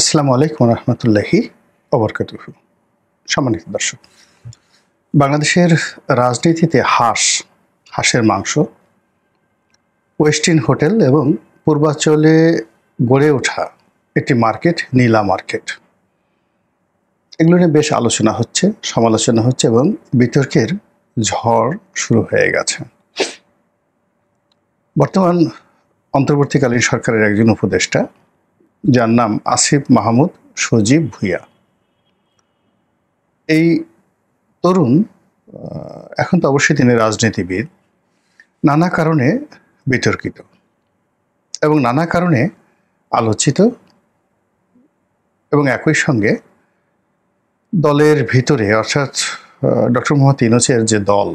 আসসালামু আলাইকুম রহমতুল্লাহি ওবরকাতুহু। সম্মানিত দর্শক, বাংলাদেশের রাজনীতিতে হাঁসের মাংস, ওয়েস্টিন হোটেল এবং পূর্বাঞ্চলে গড়ে ওঠা একটি মার্কেট, নীলা মার্কেট, এগুলো নিয়ে বেশ আলোচনা হচ্ছে, সমালোচনা হচ্ছে এবং বিতর্কের ঝড় শুরু হয়ে গেছে। বর্তমান অন্তর্বর্তীকালীন সরকারের একজন উপদেষ্টা, যার নাম আসিফ মাহমুদ সজীব ভুঁইয়া, এই তরুণ, এখন তো অবশ্যই তিনি রাজনীতিবিদ, নানা কারণে বিতর্কিত এবং নানা কারণে আলোচিত, এবং একই সঙ্গে দলের ভিতরে, অর্থাৎ ডক্টর মোহাম্মদ ইউনূসের যে দল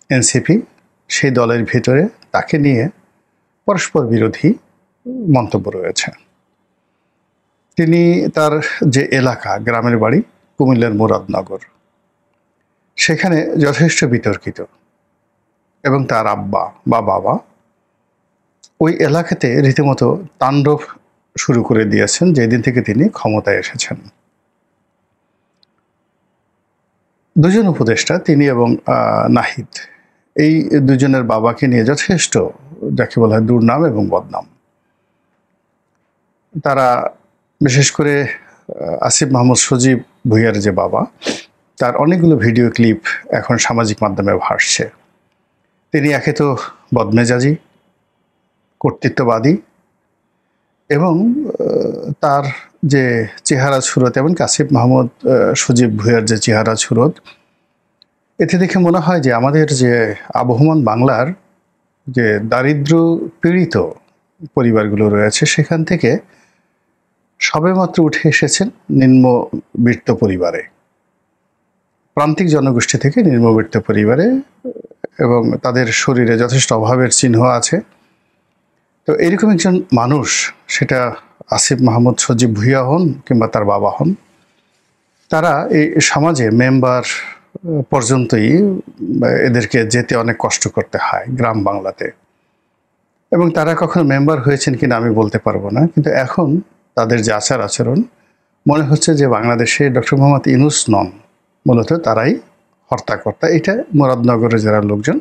এনসিপি, সেই দলের ভিতরে তাকে নিয়ে পরস্পর বিরোধী মন্তব্য রয়েছে। তিনি তার যে এলাকা, গ্রামের বাড়ি কুমিল্লার মুরাদনগর, সেখানে যথেষ্ট বিতর্কিত, এবং তার আব্বা বা বাবা ওই এলাকাতে রীতিমতো তাণ্ডব শুরু করে দিয়েছেন যেদিন থেকে তিনি ক্ষমতায় এসেছেন। দুজন উপদেষ্টা, তিনি এবং নাহিদ, এই দুজনের বাবাকে নিয়ে যথেষ্ট, যাকে বলা হয়, দুর্নাম এবং বদনাম। তারা বিশেষ করে আসিফ মাহমুদ সজীব ভুঁইয়ার যে বাবা, তার অনেকগুলো ভিডিও ক্লিপ এখন সামাজিক মাধ্যমে ভাসছে। তিনি একে তো বদমেজাজি, কর্তৃত্ববাদী, এবং তার যে চেহারা সুরত, এবং আসিফ মাহমুদ সজীব ভুঁইয়ার যে চেহারা সুরত, এতে দেখে মনে হয় যে আমাদের যে আবহমান বাংলার যে দারিদ্র পীড়িত পরিবারগুলো রয়েছে, সেখান থেকে সবেমাত্র উঠে এসেছেন নিম্নবিত্ত পরিবারে, প্রান্তিক জনগোষ্ঠী থেকে নিম্নবিত্ত পরিবারে, এবং তাদের শরীরে যথেষ্ট অভাবের চিহ্ন আছে। তো এরকম একজন মানুষ, সেটা আসিফ মাহমুদ সজীব ভুঁইয়া হন কিংবা তার বাবা হন, তারা এই সমাজে মেম্বার পর্যন্তই এদেরকে যেতে অনেক কষ্ট করতে হয় গ্রাম বাংলাতে, এবং তারা কখনো মেম্বার হয়েছেন কিনা আমি বলতে পারবো না, কিন্তু এখন তাদের যে আচার আচরণ, মনে হচ্ছে যে বাংলাদেশে ডক্টর মোহাম্মদ ইউনূস নন, মূলত তারাই হর্তাকর্তা। এটা মুরাদনগরের যারা লোকজন,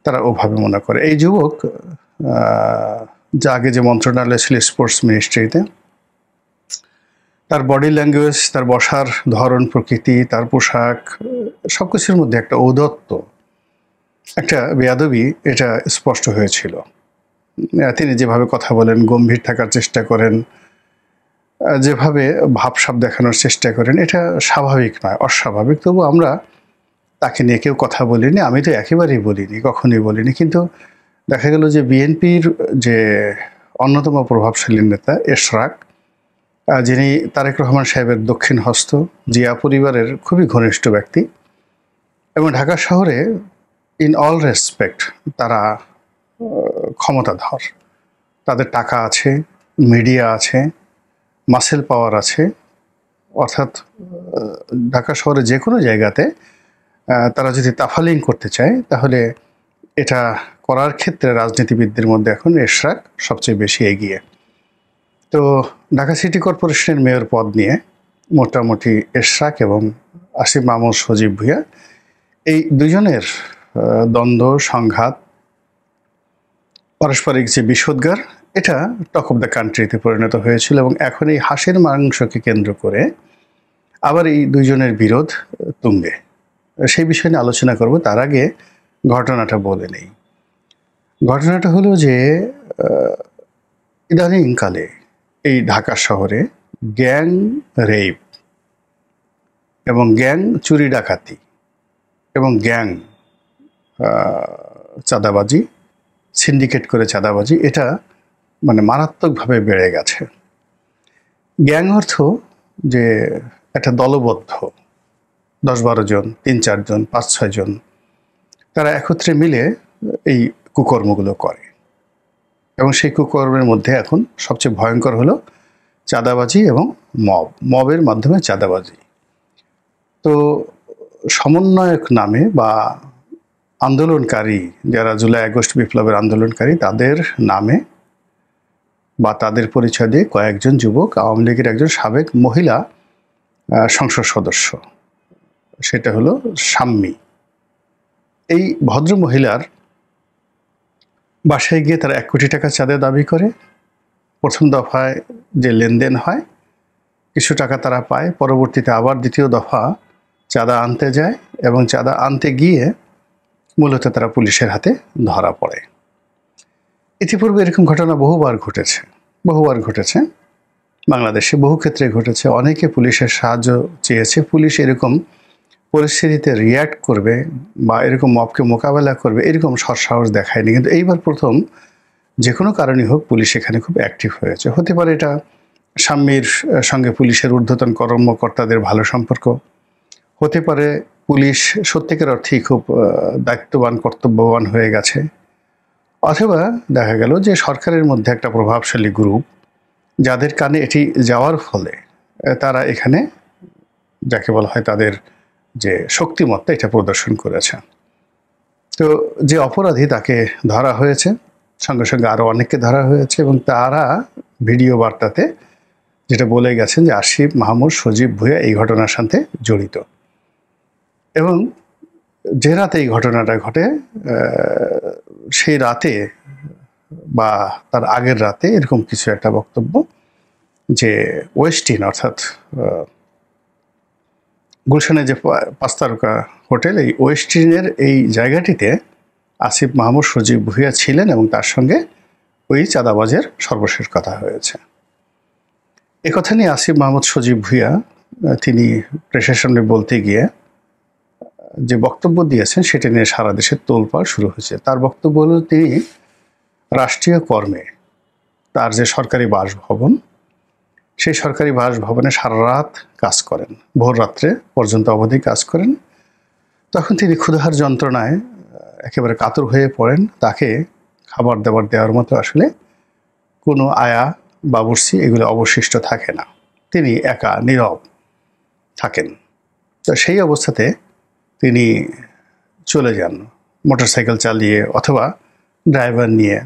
তারা ওভাবে মনে করে। এই যুবক, যা আগে যে মন্ত্রণালয় ছিল স্পোর্টস মিনিস্ট্রিতে, তার বডি ল্যাঙ্গুয়েজ, তার বসার ধরন, প্রকৃতি, তার পোশাক, সব কিছুর মধ্যে একটা ঔদ্ধত্য, একটা বেয়াদবি, এটা স্পষ্ট হয়েছিল। তিনি যেভাবে কথা বলেন, গম্ভীর থাকার চেষ্টা করেন, যেভাবে ভাবসাব দেখানোর চেষ্টা করেন, এটা স্বাভাবিক নয়, অস্বাভাবিক। তবু আমরা তাকে নিয়ে কেউ কথা বলিনি, আমি তো একেবারেই বলিনি, কখনোই বলিনি। কিন্তু দেখা গেল যে বিএনপির যে অন্যতম প্রভাবশালী নেতা এশরাক, যিনি তারেক রহমান সাহেবের দক্ষিণ হস্ত, জিয়া পরিবারের খুবই ঘনিষ্ঠ ব্যক্তি, এবং ঢাকা শহরে ইন অল রেসপেক্ট তারা ক্ষমতাধর, তাদের টাকা আছে, মিডিয়া আছে, মাসেল পাওয়ার আছে, অর্থাৎ ঢাকা শহরে যে কোনো জায়গাতে তারা যদি তাফালিং করতে চায়, তাহলে এটা করার ক্ষেত্রে রাজনীতিবিদদের মধ্যে এখন এশরাক সবচেয়ে বেশি এগিয়ে। তো ঢাকা সিটি কর্পোরেশনের মেয়র পদ নিয়ে মোটামুটি এশরাক এবং আসিফ মাহমুদ সজীব ভুঁইয়া, এই দুজনের দ্বন্দ্ব, সংঘাত, পারস্পরিক যে বিষোদ্গার, এটা টক অফ দ্য কান্ট্রিতে পরিণত হয়েছিল। এবং এখন এই হাঁসের মাংসকে কেন্দ্র করে আবার এই দুইজনের বিরোধ তুঙ্গে। সেই বিষয় নিয়ে আলোচনা করব, তার আগে ঘটনাটা বলে নেই। ঘটনাটা হলো যে ইদানিংকালে এই ঢাকা শহরে গ্যাং রেপ এবং গ্যাং চুরি ডাকাতি এবং গ্যাং চাঁদাবাজি, সিন্ডিকেট করে চাঁদাবাজি, এটা মানে মারাত্মকভাবে বেড়ে গেছে। গ্যাং অর্থ যে একটা দলবদ্ধ 10-12 জন, 3-4 জন, 5-6 জন, তারা একত্রে মিলে এই কুকর্মগুলো করে। এবং সেই কুকর্মের মধ্যে এখন সবচেয়ে ভয়ঙ্কর হলো চাঁদাবাজি এবং মবের মাধ্যমে চাঁদাবাজি। তো সমন্বয়ক নামে বা আন্দোলনকারী, যারা জুলাই আগস্ট বিপ্লবের আন্দোলনকারী, তাদের নামে বা তাদের পরিচয় দিয়ে কয়েকজন যুবক আওয়ামী লীগের একজন সাবেক মহিলা সংসদ সদস্য, সেটা হলো শাম্মী। এই ভদ্র মহিলার বাসায় গিয়ে তারা 1 কোটি টাকা চাঁদা দাবি করে। প্রথম দফায় যে লেনদেন হয় কিছু টাকা তারা পায়, পরবর্তীতে আবার দ্বিতীয় দফা চাঁদা আনতে যায় এবং চাঁদা আনতে গিয়ে মূলত তারা পুলিশের হাতে ধরা পড়ে। ইতিপূর্বে এরকম ঘটনা বহুবার ঘটেছে বাংলাদেশে, বহু ক্ষেত্রে ঘটেছে। অনেকে পুলিশের সাহায্য চেয়েছে, পুলিশ এরকম পরিস্থিতিতে রিয়্যাক্ট করবে বা এরকম মবকে মোকাবেলা করবে এরকম সৎসাহস দেখায়নি। কিন্তু এইবার প্রথম যে কোনো কারণে হোক পুলিশ এখানে খুব অ্যাক্টিভ হয়েছে। হতে পারে এটা শাম্মীর সঙ্গে পুলিশের ঊর্ধ্বতন কর্মকর্তাদের ভালো সম্পর্ক, হতে পারে পুলিশ সত্যিকার অর্থেই খুব দায়িত্ববান কর্তব্যবান হয়ে গেছে, অথবা দেখা গেল যে সরকারের মধ্যে একটা প্রভাবশালী গ্রুপ যাদের কানে এটি যাওয়ার ফলে তারা এখানে যাকে বলা হয় তাদের যে শক্তিমত্তা এটা প্রদর্শন করেছে। তো যে অপরাধী তাকে ধরা হয়েছে, সঙ্গে সঙ্গে আরও অনেককে ধরা হয়েছে এবং তারা ভিডিও বার্তাতে যেটা বলে গেছেন যে আসিফ মাহমুদ সজীব ভুঁইয়া এই ঘটনার সাথে জড়িত। এবং যে রাতে এই ঘটনাটা ঘটে সেই রাতে বা তার আগের রাতে এরকম কিছু একটা বক্তব্য যে ওয়েস্টিন অর্থাৎ গুলশানে যে 5 তারকা হোটেল, এই ওয়েস্টিনের এই জায়গাটিতে আসিফ মাহমুদ সজীব ভুঁইয়া ছিলেন এবং তার সঙ্গে ওই চাঁদাবাজের সর্বশেষ কথা হয়েছে। একথা নিয়ে আসিফ মাহমুদ সজীব ভুঁইয়া তিনি প্রেসের সামনে বলতে গিয়ে যে বক্তব্য দিয়েছেন সেটা নিয়ে সারা দেশে তোলপাড় শুরু হয়েছে। তার বক্তব্য হলো তিনি রাষ্ট্রীয় কর্মে তার যে সরকারি বাসভবন, সেই সরকারি বাসভবনে সারা রাত কাজ করেন, ভোর রাত্রে পর্যন্ত অবধি কাজ করেন। তখন তিনি ক্ষুধার যন্ত্রণায় একেবারে কাতর হয়ে পড়েন, তাকে খাবার দাবার দেওয়ার মতো আসলে কোনো আয়া বাবুর্চি এগুলো অবশিষ্ট থাকে না, তিনি একা নীরব থাকেন। তো সেই অবস্থাতে তিনি চলে যান মোটরসাইকেল চালিয়ে অথবা ড্রাইভার নিয়ে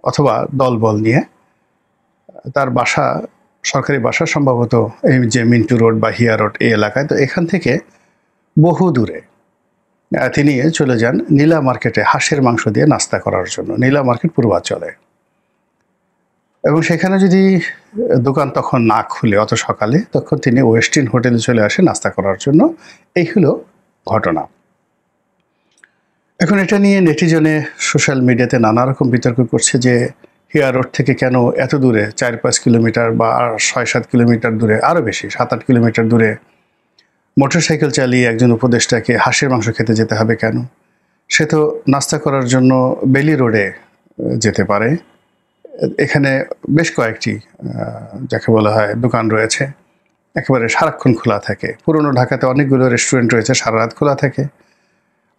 অথবা দলবল নিয়ে। তার বাসা সরকারি বাসা সম্ভবত এই যে মিন্টু রোড বা হিয়া রোড এই এলাকায়। তো এখান থেকে বহু দূরে তিনি চলে যান নীলা মার্কেটে হাঁসের মাংস দিয়ে নাস্তা করার জন্য। নীলা মার্কেট পূর্বাঞ্চলে, এবং সেখানে যদি দোকান তখন না খুলে অত সকালে, তখন তিনি ওয়েস্টিন হোটেলে চলে আসেন নাস্তা করার জন্য। এই হলো ঘটনা। এখন এটা নিয়ে নেটিজনে সোশ্যাল মিডিয়াতে নানা রকম বিতর্ক করছে যে হিয়া রোড থেকে কেন এত দূরে 4-5 কিলোমিটার বা 6-7 কিলোমিটার দূরে, আরও বেশি 7-8 কিলোমিটার দূরে মোটরসাইকেল চালিয়ে একজন উপদেষ্টাকে হাঁসের মাংস খেতে যেতে হবে কেন? সে তো নাস্তা করার জন্য বেলি রোডে যেতে পারে। এখানে বেশ কয়েকটি যাকে বলা হয় দোকান রয়েছে, একেবারে সারাক্ষণ খোলা থাকে। পুরনো ঢাকাতে অনেকগুলো রেস্টুরেন্ট রয়েছে, সারা রাত খোলা থাকে।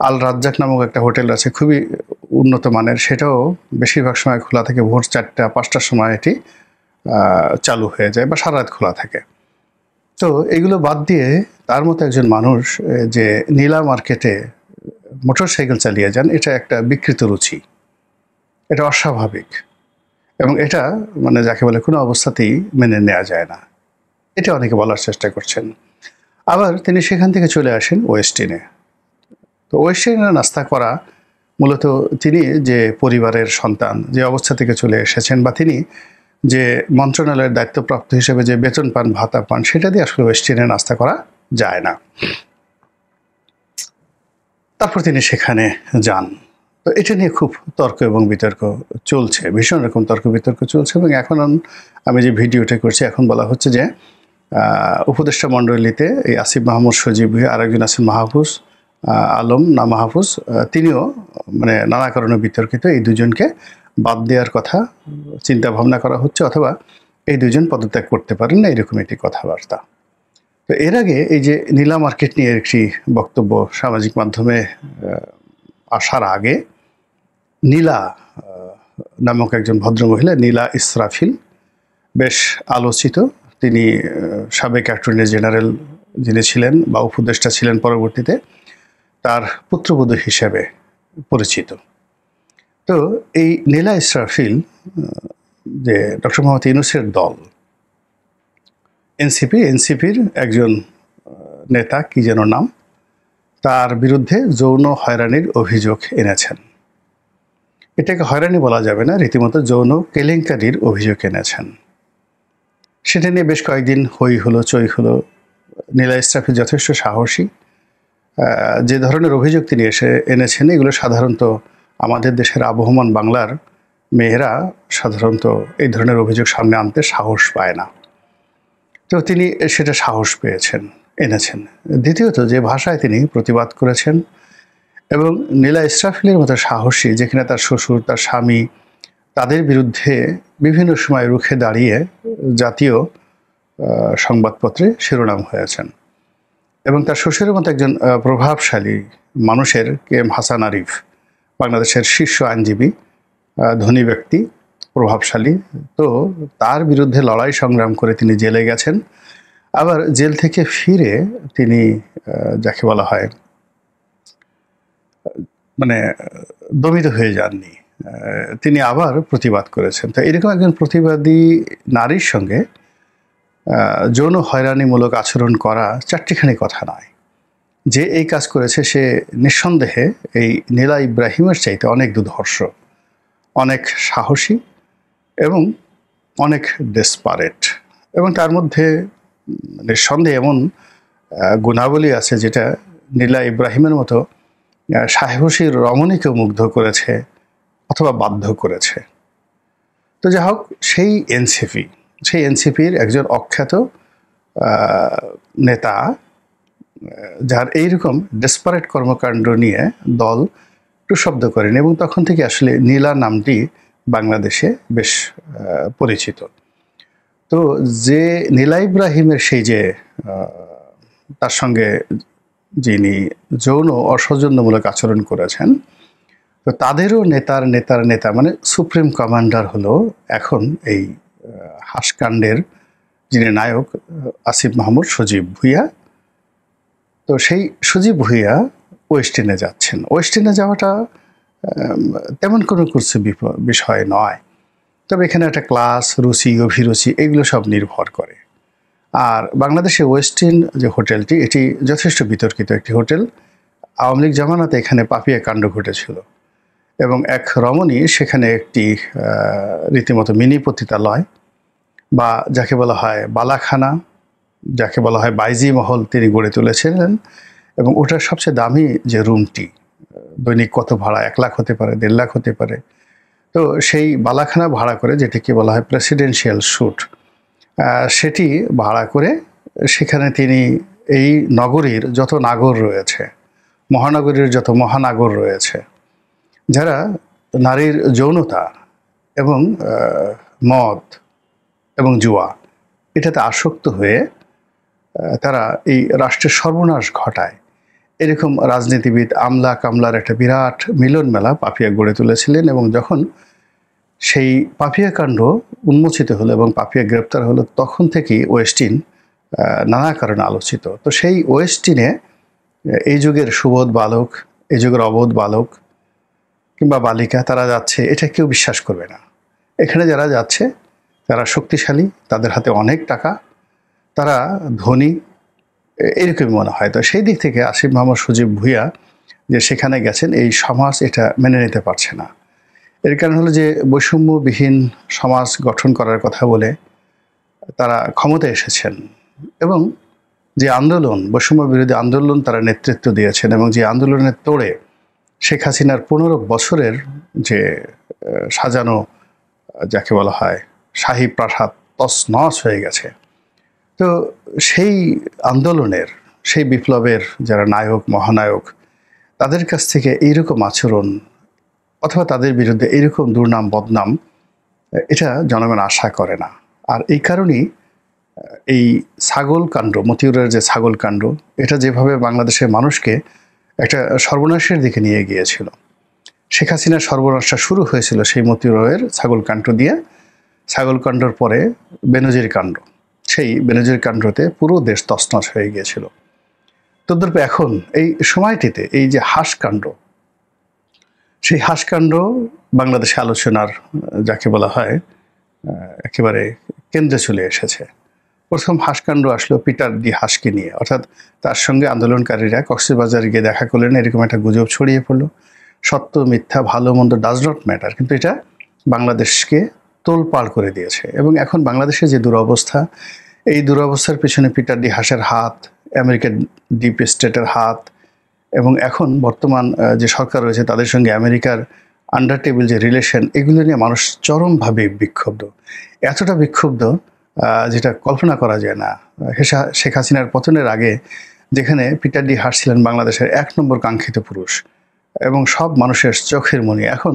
আল রাজ্জাক নামক একটা হোটেল আছে, খুবই উন্নত মানের, সেটাও বেশিরভাগ সময় খোলা থাকে। ভোর 4টা-5টার সময় এটি চালু হয়ে যায় বা সারা রাত খোলা থাকে। তো এগুলো বাদ দিয়ে তার মতো একজন মানুষ যে নীলা মার্কেটে মোটরসাইকেল চালিয়ে যান, এটা একটা বিকৃত রুচি, এটা অস্বাভাবিক এবং এটা মানে যাকে বলে কোনো অবস্থাতেই মেনে নেওয়া যায় না, এটা অনেকে বলার চেষ্টা করছেন। আবার তিনি সেখান থেকে চলে আসেন ওয়েস্টিনে। তো ওয়েস্টিনে নাস্তা করা মূলত তিনি যে পরিবারের সন্তান, যে অবস্থা থেকে চলে এসেছেন, বা তিনি যে মন্ত্রণালয়ের দায়িত্বপ্রাপ্ত হিসেবে যে বেতন পান, ভাতা পান, সেটা দিয়ে আসলে ওয়েস্টিনে নাস্তা করা যায় না। তারপর তিনি সেখানে যান। তো এটা নিয়ে খুব তর্ক এবং বিতর্ক চলছে, ভীষণ রকম তর্ক বিতর্ক চলছে। এবং এখন আমি যে ভিডিওটা করছি, এখন বলা হচ্ছে যে উপদেষ্টা মণ্ডলীতে এই আসিফ মাহমুদ সজীব ভুঁইয়া, আরেকজন আছেন মাহফুজ আলম না মাহফুজ, তিনিও মানে নানা কারণে বিতর্কিত। এই দুজনকে বাদ দেওয়ার কথা চিন্তা ভাবনা করা হচ্ছে, অথবা এই দুজন পদত্যাগ করতে পারেন না, এরকম একটি কথাবার্তা। তো এর আগে এই যে নীলা মার্কেট নিয়ে একটি বক্তব্য সামাজিক মাধ্যমে আসার আগে নীলা নামক একজন ভদ্রমহিলা, নীলা ইসরাফিল, বেশ আলোচিত। তিনি সাবেক অ্যাটর্নি জেনারেল যিনি ছিলেন বা উপদেষ্টা ছিলেন, পরবর্তীতে তার পুত্রবধূ হিসেবে পরিচিত। তো এই নীলা ইসরাফিল যে ডক্টর মোহাম্মদ ইউনূসের দল এনসিপির একজন নেতা, কি যেন নাম, তার বিরুদ্ধে যৌন হয়রানির অভিযোগ এনেছেন। এটাকে হয়রানি বলা যাবে না, রীতিমতো যৌন কেলেঙ্কারির অভিযোগ এনেছেন। সেটা নিয়ে বেশ কয়েকদিন হই হলো, চই হলো। নীলা ইসরাফিল যথেষ্ট সাহসী। যে ধরনের অভিযোগ তিনি এনেছেন, এগুলো সাধারণত আমাদের দেশের আবহমান বাংলার মেয়েরা সাধারণত এই ধরনের অভিযোগ সামনে আনতে সাহস পায় না। তো তিনি সেটা সাহস এনেছেন। দ্বিতীয়ত, যে ভাষায় তিনি প্রতিবাদ করেছেন, এবং নীলা ইসরাফিলের মতো সাহসী, যেখানে তার শ্বশুর, তার স্বামী, তাদের বিরুদ্ধে বিভিন্ন সময় রুখে দাঁড়িয়ে জাতীয় সংবাদপত্রে শিরোনাম হয়েছেন, এবং তার শ্বশুরের মতো একজন প্রভাবশালী মানুষের, কে এম হাসান আরিফ, বাংলাদেশের শীর্ষ আইনজীবী, ধনী ব্যক্তি, প্রভাবশালী, তো তার বিরুদ্ধে লড়াই সংগ্রাম করে তিনি জেলে গেছেন। আবার জেল থেকে ফিরে তিনি যাকে বলা হয় মানে দমিত হয়ে যাননি, তিনি আবার প্রতিবাদ করেছেন। তো এরকম একজন প্রতিবাদী নারীর সঙ্গে যৌন হয়রানিমূলক আচরণ করা চারটিখানি কথা নয়। যে এই কাজ করেছে সে নিঃসন্দেহে এই নীলা ইব্রাহিমের চাইতে অনেক দুর্ধর্ষ, অনেক সাহসী এবং অনেক ডেসপারেট, এবং তার মধ্যে নিঃসন্দেহে এমন গুণাবলী আছে যেটা নীলা ইব্রাহিমের মতো সাহসী রমণীকেও মুগ্ধ করেছে অথবা বাধ্য করেছে। তো যাই হোক, সেই এনসিপির একজন অখ্যাত নেতা, যার এইরকম ডেসপারেট কর্মকাণ্ড নিয়ে দল টুশব্দ করেন, এবং তখন থেকে আসলে নীলা নামটি বাংলাদেশে বেশ পরিচিত। তো যে নীলা ইব্রাহিমের সেই যে তার সঙ্গে যিনি যৌন অসৌজন্যমূলক আচরণ করেছেন, তো তাদেরও নেতার নেতা মানে সুপ্রিম কমান্ডার হলো এখন এই হাসকাণ্ডের যিনি নায়ক, আসিফ মাহমুদ সজীব ভুঁইয়া। তো সেই সজীব ভুঁইয়া ওয়েস্টিনে যাচ্ছেন। ওয়েস্টিনে যাওয়াটা তেমন কোনো বিষয় নয়, তবে এখানে একটা ক্লাস, রুচি, অভিরুচি এগুলো সব নির্ভর করে। আর বাংলাদেশে ওয়েস্টিন যে হোটেলটি, এটি যথেষ্ট বিতর্কিত একটি হোটেল। আওয়ামী লীগ জামানাতে এখানে পাপিয়া কাণ্ড ঘটেছিল, এবং এক রমণী সেখানে একটি রীতিমতো মিনি পতিতালয় বা যাকে বলা হয় বালাখানা, যাকে বলা হয় বাইজি মহল তিনি গড়ে তুলেছিলেন। এবং ওটার সবচেয়ে দামি যে রুমটি, দৈনিক কত ভাড়া, 1 লাখ হতে পারে, 1.5 লাখ হতে পারে। তো সেই বালাখানা ভাড়া করে, যেটিকে বলা হয় প্রেসিডেন্সিয়াল স্যুট, সেটি ভাড়া করে সেখানে তিনি এই নগরীর যত নাগর রয়েছে, মহানগরীর যত মহানাগর রয়েছে, যারা নারীর যৌনতা এবং মদ এবং জুয়া এটাতে আসক্ত হয়ে তারা এই রাষ্ট্রের সর্বনাশ ঘটায়, এরকম রাজনীতিবিদ, আমলা কামলার একটা বিরাট মিলন মেলা পাপিয়া গড়ে তুলেছিলেন। এবং যখন সেই পাপিয়া কাণ্ড উন্মোচিত হলো এবং পাপিয়া গ্রেপ্তার হলো, তখন থেকেই ওয়েস্টিন নানা কারণে আলোচিত। তো সেই ওয়েস্টিনে এই যুগের সুবোধ বালক, এই যুগের অবোধ বালক কিংবা বালিকা তারা যাচ্ছে, এটা কেউ বিশ্বাস করবে না। এখানে যারা যাচ্ছে তারা শক্তিশালী, তাদের হাতে অনেক টাকা, তারা ধনী, এরকমই মনে হয়। তো সেই দিক থেকে আসিফ মাহমুদ সজীব ভুঁইয়া যে সেখানে গেছেন, এই সমাজ এটা মেনে নিতে পারছে না। এর কারণ হলো যে বৈষম্যবিহীন সমাজ গঠন করার কথা বলে তারা ক্ষমতায় এসেছেন, এবং যে আন্দোলন, বৈষম্য বিরোধী আন্দোলন তারা নেতৃত্ব দিয়েছেন, এবং যে আন্দোলনের তোড়ে শেখ হাসিনার 15 বছরের যে সাজানো যাকে বলা হয় শাহী প্রাসাদ তছনছ হয়ে গেছে। তো সেই আন্দোলনের, সেই বিপ্লবের যারা নায়ক, মহানায়ক, তাদের কাছ থেকে এইরকম আচরণ অথবা তাদের বিরুদ্ধে এইরকম দুর্নাম বদনাম, এটা জনগণ আশা করে না। আর এই কারণেই এই ছাগল কাণ্ড, মতিউরের যে ছাগল কাণ্ড, এটা যেভাবে বাংলাদেশের মানুষকে একটা সর্বনাশের দিকে নিয়ে গিয়েছিল, শেখ হাসিনার সর্বনাশটা শুরু হয়েছিল সেই মতিউরের ছাগল কাণ্ড দিয়ে। ছাগল কাণ্ডর পরে বেনজির কাণ্ড, সেই বেনজির কাণ্ডতে পুরো দেশ তছনছ হয়ে গিয়েছিল। তদ্রূপ এখন এই সময়টিতে এই যে হাসকাণ্ড, সেই হাসকাণ্ড বাংলাদেশে আলোচনার যাকে বলা হয় একেবারে কেন্দ্রে চলে এসেছে। প্রথম হাসকাণ্ড আসলো পিটার ডি হাসকে নিয়ে, অর্থাৎ তার সঙ্গে আন্দোলনকারীরা কক্সবাজারে গিয়ে দেখা করলেন, এরকম একটা গুজব ছড়িয়ে পড়লো। সত্য মিথ্যা ভালো মন্দ ডাজ নট ম্যাটার, কিন্তু এটা বাংলাদেশকে তোলপাড় করে দিয়েছে। এবং এখন বাংলাদেশের যে দুরবস্থা, এই দুরবস্থার পেছনে পিটার ডি হাসের হাত, আমেরিকার ডিপ স্টেটের হাত, এবং এখন বর্তমান যে সরকার রয়েছে তাদের সঙ্গে আমেরিকার আন্ডার টেবিল যে রিলেশন, এগুলো নিয়ে মানুষ চরমভাবে বিক্ষুব্ধ। এতটা বিক্ষুব্ধ যেটা কল্পনা করা যায় না। শেখ হাসিনার পতনের আগে যেখানে পিটার ডি হাস ছিলেন বাংলাদেশের 1 নম্বর কাঙ্ক্ষিত পুরুষ এবং সব মানুষের চোখের মণি, এখন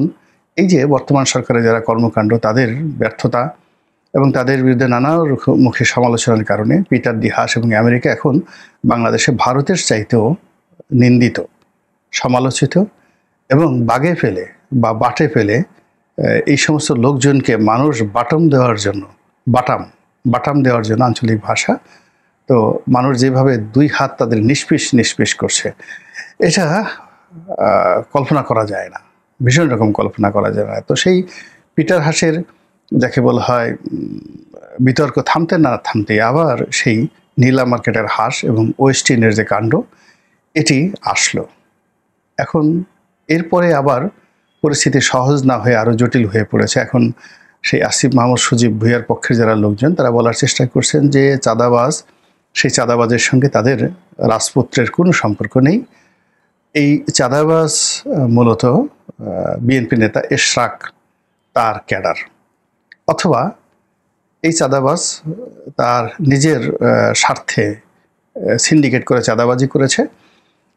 এই যে বর্তমান সরকারের যারা কর্মকাণ্ড, তাদের ব্যর্থতা এবং তাদের বিরুদ্ধে নানা মুখে সমালোচনার কারণে পিটার ডি হাস এবং আমেরিকা এখন বাংলাদেশে ভারতের চাইতেও নিন্দিত, সমালোচিত এবং বাগে ফেলে বা বাটে ফেলে এই সমস্ত লোকজনকে মানুষ বাটাম দেওয়ার জন্য আঞ্চলিক ভাষা, তো মানুষ যেভাবে 2 হাত তাদের নিষ্পিস করছে, এটা কল্পনা করা যায় না, ভীষণ রকম কল্পনা করা যায় না। তো সেই পিটার হাসের যাকে বলা হয় বিতর্ক থামতে না থামতে আবার সেই নীলা মার্কেটের হাঁস এবং ওয়েস্টিনের যে কাণ্ড, এটি আসলো। এখন এরপরে আবার পরিস্থিতি সহজ না হয়ে আরও জটিল হয়ে পড়েছে। এখন সেই আসিফ মাহমুদ সজীব ভুঁইয়ার পক্ষের যারা লোকজন, তারা বলার চেষ্টা করছেন যে চাঁদাবাজ, সেই চাঁদাবাজের সঙ্গে তাদের রাজপুত্রের কোনো সম্পর্ক নেই। এই চাঁদাবাজ মূলত বিএনপি নেতা এশরাক তার ক্যাডার, অথবা এই চাঁদাবাজ তার নিজের স্বার্থে সিন্ডিকেট করে চাঁদাবাজি করেছে।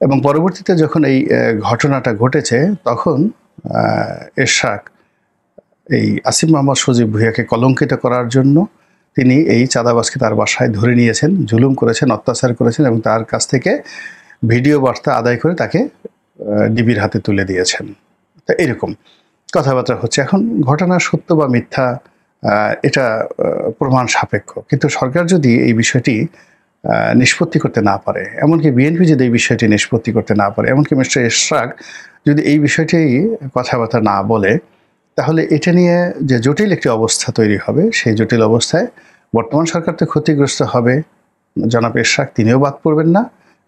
এবং পরবর্তীতে যখন এই ঘটনাটা ঘটেছে, তখন এশরাক এই আসিফ মাহমুদ সজীব ভুঁইয়াকে কলঙ্কিত করার জন্য তিনি এই চাঁদাবাজকে তার বাসায় ধরে নিয়েছেন, জুলুম করেছেন, অত্যাচার করেছেন এবং তার কাছ থেকে ভিডিও বার্তা আদায় করে তাকে ডিবির হাতে তুলে দিয়েছেন। তো এরকম কথাবার্তা হচ্ছে। এখন ঘটনার সত্য বা মিথ্যা এটা প্রমাণ সাপেক্ষ, কিন্তু সরকার যদি এই বিষয়টি নিষ্পত্তি করতে না পারে, এমনকি বিএনপি যদি এই বিষয়টি নিষ্পত্তি করতে না পারে, এমনকি মিস্টার এশরাক যদি এই বিষয়টি কথাবার্তা না বলে, তাহলে এটা নিয়ে যে জটিল একটি অবস্থা তৈরি হবে, সেই জটিল অবস্থায় বর্তমান সরকার তো ক্ষতিগ্রস্ত হবে, জনাব এশরাক তিনিও বাদ পড়বেন না,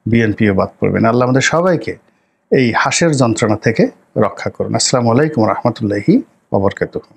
বিএনপিও বাদ পড়বে না। আল্লাহ আমাদের সবাইকে এই হাসের যন্ত্রণা থেকে রক্ষা করুন। আসসালামু আলাইকুম রহমতুল্লাহি ওয়া বারাকাতুহু।